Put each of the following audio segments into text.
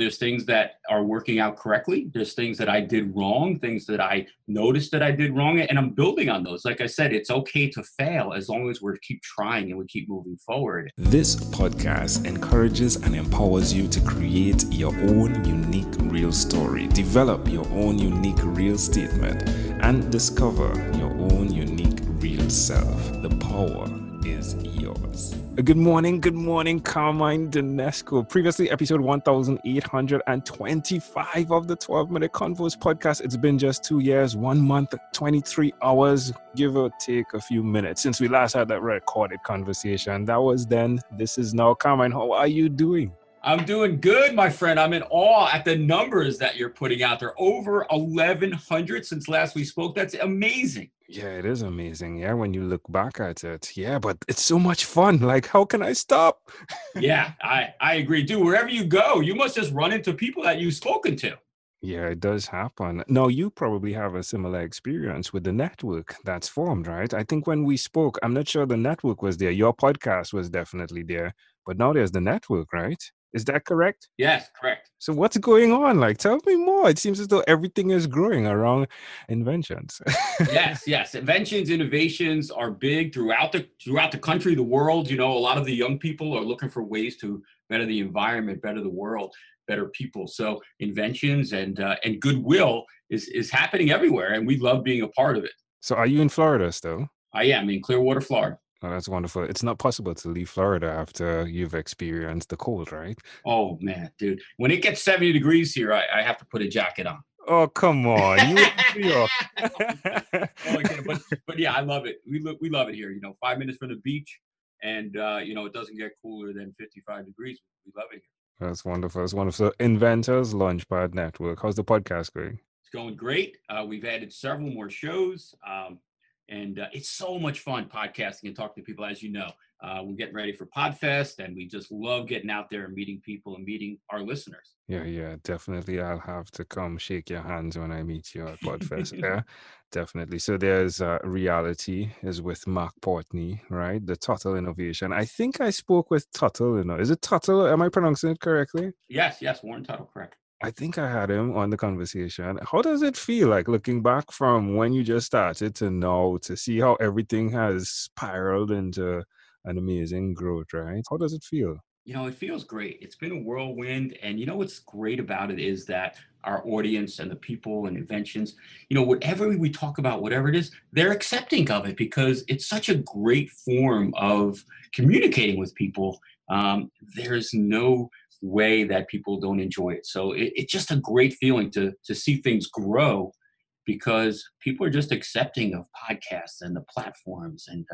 There's things that are working out correctly. There's things that I did wrong, things that I noticed that I did wrong, and I'm building on those. Like I said, it's okay to fail as long as we keep trying and we keep moving forward. This podcast encourages and empowers you to create your own unique real story, develop your own unique real statement, and discover your own unique real self. The power is yours. Good morning, Carmine, Denisco. Previously, episode 1825 of the 12-Minute Convos podcast. It's been just 2 years, 1 month, 23 hours, give or take a few minutes since we last had that recorded conversation. That was then. This is now. Carmine, how are you doing? I'm doing good, my friend. I'm in awe at the numbers that you're putting out there. Over 1,100 since last we spoke. That's amazing. Yeah, it is amazing. Yeah, when you look back at it. Yeah, but it's so much fun. Like, how can I stop? Yeah, I agree. Dude, wherever you go, you must just run into people that you've spoken to. Yeah, it does happen. Now, you probably have a similar experience with the network that's formed, right? I think when we spoke, I'm not sure the network was there. Your podcast was definitely there, but now there's the network, right? Is that correct? Yes, correct. So what's going on? Like, tell me more. It seems as though everything is growing around inventions. Yes. Inventions, innovations are big throughout the country, the world. You know, a lot of the young people are looking for ways to better the environment, better the world, better people. So inventions and goodwill is happening everywhere, and we love being a part of it. So are you in Florida still? I am in Clearwater, Florida. Oh, that's wonderful. It's not possible to leave Florida after you've experienced the cold, right? Oh, man, dude. When it gets 70 degrees here, I have to put a jacket on. Oh, come on. You in New York. but yeah, I love it. We love it here. 5 minutes from the beach, and it doesn't get cooler than 55 degrees. We love it here. That's wonderful. That's wonderful. So, Inventors Launchpad Network. How's the podcast going? It's going great. We've added several more shows. And it's so much fun podcasting and talking to people, as you know. We're getting ready for Podfest, and we just love getting out there and meeting people and meeting our listeners. Yeah, definitely. I'll have to come shake your hands when I meet you at Podfest. Yeah, definitely. So there's Reality is with Mark Portney, right? The Total Innovation. I think I spoke with Total. Is it Total? Am I pronouncing it correctly? Yes, Warren Tuttle, correct. I think I had him on the conversation. How does it feel like looking back from when you just started to now to see how everything has spiraled into an amazing growth, right? How does it feel? It feels great. It's been a whirlwind. And what's great about it is that our audience and the people and inventions, whatever we talk about, whatever it is, they're accepting of it because it's such a great form of communicating with people. There's no way that people don't enjoy it. So it's just a great feeling to see things grow because people are just accepting of podcasts and the platforms. And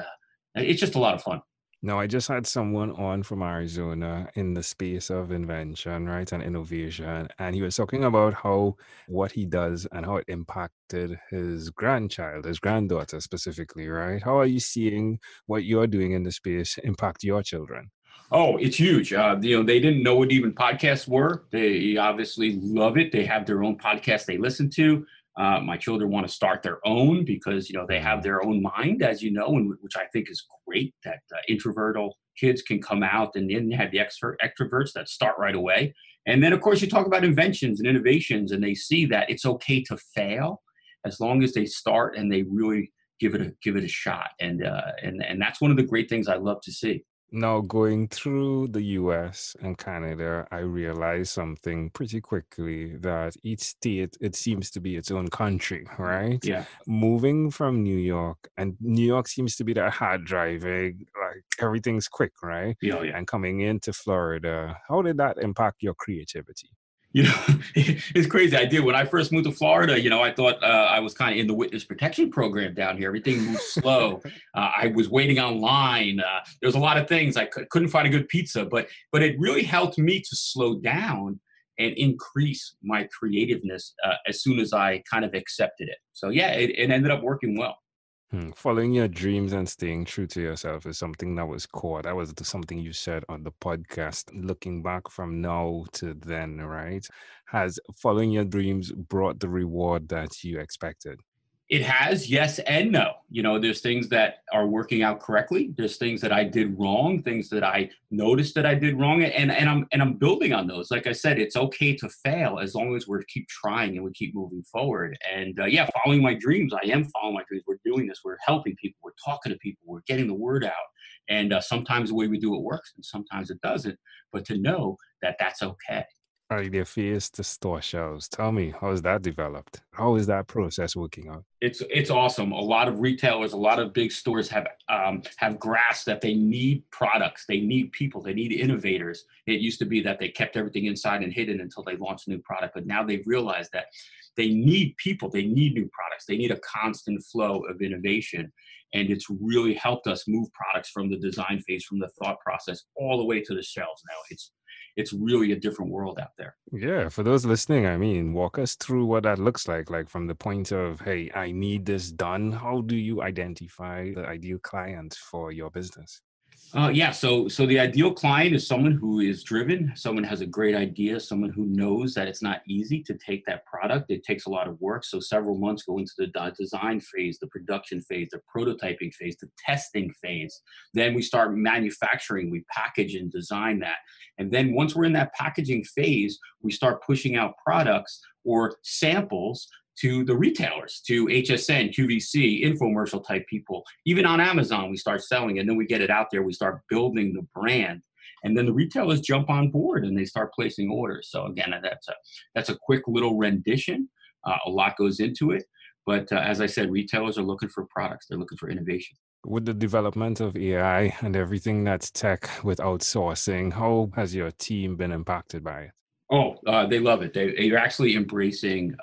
it's just a lot of fun. Now, I just had someone on from Arizona in the space of invention, right, and innovation, and he was talking about how what he does and how it impacted his granddaughter specifically, right? How are you seeing what you're doing in the space impact your children? Oh, it's huge. They didn't know what even podcasts were. They obviously love it. They have their own podcast they listen to. My children want to start their own because, they have their own mind, as you know, and which I think is great that introverted kids can come out and then have the extroverts that start right away. And then, of course, you talk about inventions and innovations, and they see that it's okay to fail as long as they start and they really give it a shot. And that's one of the great things I love to see. Now, going through the US and Canada, I realized something pretty quickly that each state, it seems to be its own country, right? Yeah. Moving from New York, and New York seems to be that hard driving, like everything's quick, right? Yeah. And coming into Florida, how did that impact your creativity? It's crazy. I did. When I first moved to Florida, I thought I was kind of in the witness protection program down here. Everything moved slow. I was waiting online. There was a lot of things. I couldn't find a good pizza, but it really helped me to slow down and increase my creativeness as soon as I kind of accepted it. So yeah, it ended up working well. Following your dreams and staying true to yourself is something that was core. That was something you said on the podcast. Looking back from now to then, right? Has following your dreams brought the reward that you expected? It has, yes and no. There's things that are working out correctly. There's things that I did wrong, things that I noticed that I did wrong, and I'm building on those. Like I said, it's okay to fail as long as we keep trying and we keep moving forward. And yeah, following my dreams. I am following my dreams. We're doing this. We're helping people. We're talking to people. We're getting the word out. And sometimes the way we do it works, and sometimes it doesn't. But to know that that's okay. Idea phase to store shelves. Tell me, how is that developed? How is that process working out? It's awesome. A lot of retailers, a lot of big stores have grasped that they need products, they need people, they need innovators. It used to be that they kept everything inside and hidden until they launched a new product, but now they've realized that they need people, they need new products, they need a constant flow of innovation, and it's really helped us move products from the design phase, from the thought process, all the way to the shelves. Now it's really a different world out there. Yeah, for those listening, I mean, walk us through what that looks like from the point of, hey, I need this done. How do you identify the ideal client for your business? Yeah, so the ideal client is someone who is driven, someone who has a great idea, someone who knows that it's not easy to take that product. It takes a lot of work. So several months go into the design phase, the production phase, the prototyping phase, the testing phase. Then we start manufacturing, we package and design that. And then once we're in that packaging phase, we start pushing out products or samples to the retailers, to HSN, QVC, infomercial type people. Even on Amazon, we start selling, and then we get it out there. We start building the brand, and then the retailers jump on board and they start placing orders. So again, that's a quick little rendition. A lot goes into it, but as I said, retailers are looking for products. They're looking for innovation. With the development of AI and everything that's tech with outsourcing, how has your team been impacted by it? Oh, they love it. They're actually embracing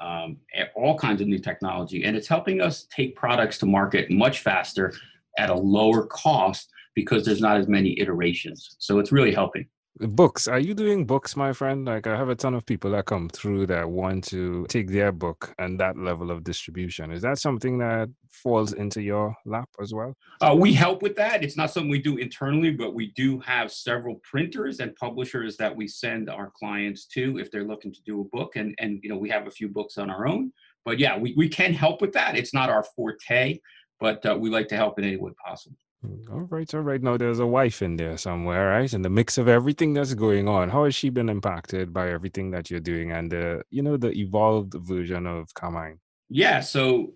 all kinds of new technology, and it's helping us take products to market much faster at a lower cost because there's not as many iterations. So it's really helping. Books. Are you doing books, my friend? Like, I have a ton of people that come through that want to take their book and that level of distribution. Is that something that falls into your lap as well? We help with that. It's not something we do internally, but we do have several printers and publishers that we send our clients to if they're looking to do a book. And we have a few books on our own. But yeah, we can help with that. It's not our forte, but we like to help in any way possible. All right, all right. Now there's a wife in there somewhere, right? In the mix of everything that's going on, how has she been impacted by everything that you're doing and the evolved version of Carmine? Yeah, so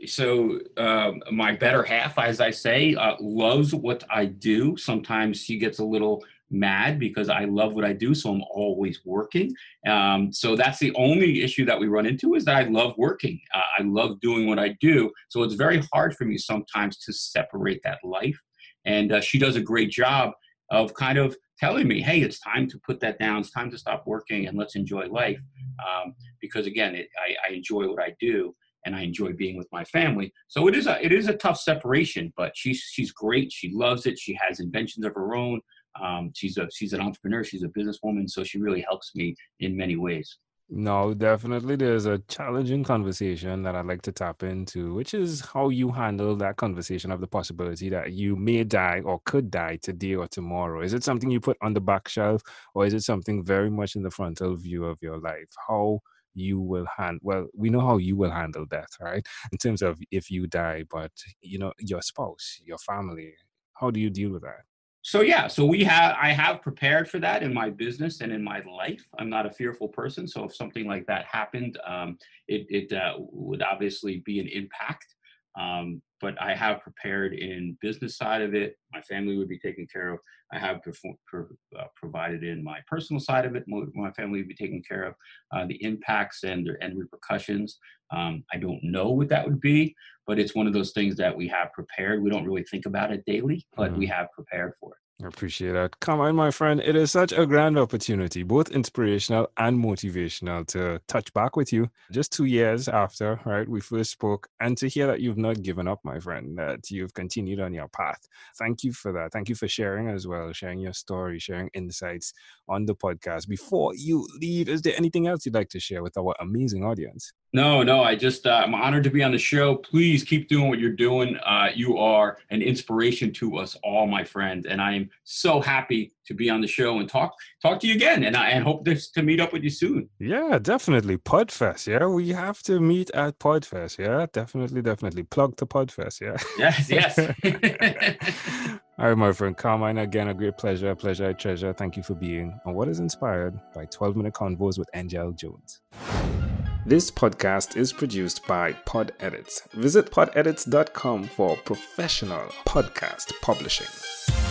my better half, as I say, loves what I do. Sometimes she gets a little mad because I love what I do, so I'm always working. So that's the only issue that we run into is that I love working. I love doing what I do, so it's very hard for me sometimes to separate that life. And she does a great job of kind of telling me, "Hey, it's time to put that down. It's time to stop working and let's enjoy life." Because again, I enjoy what I do and I enjoy being with my family. So it is a tough separation, but she's great. She loves it. She has inventions of her own. She's an entrepreneur. She's a businesswoman. So she really helps me in many ways. No, definitely. There's a challenging conversation that I'd like to tap into, which is how you handle that conversation of the possibility that you may die or could die today or tomorrow. Is it something you put on the back shelf, or is it something very much in the frontal view of your life? How you will handle, well, we know how you will handle death, right? In terms of if you die, but your spouse, your family, how do you deal with that? So yeah, I have prepared for that in my business and in my life. I'm not a fearful person, so if something like that happened, it would obviously be an impact. But I have prepared in business side of it. My family would be taken care of. I have provided in my personal side of it. My family would be taken care of. The impacts and repercussions. I don't know what that would be, but it's one of those things that we have prepared. We don't really think about it daily, but we have prepared for it. I appreciate that. Come on, my friend. It is such a grand opportunity, both inspirational and motivational, to touch back with you just 2 years after, right, we first spoke, and to hear that you've not given up, my friend, that you've continued on your path. Thank you for that. Thank you for sharing as well, sharing your story, sharing insights on the podcast. Before you leave, is there anything else you'd like to share with our amazing audience? No, I'm honored to be on the show. Please keep doing what you're doing. You are an inspiration to us all, my friend. And am so happy to be on the show and talk to you again. And I hope to meet up with you soon. Yeah, definitely. Podfest. Yeah, we have to meet at Podfest. Yeah, definitely. Plug to Podfest. Yeah. Yes. All right, my friend Carmine, again, a great pleasure, I treasure. Thank you for being on What is Inspired by 12-Minute Convos with Angel Jones. This podcast is produced by Pod Edits. Visit podedits.com for professional podcast publishing.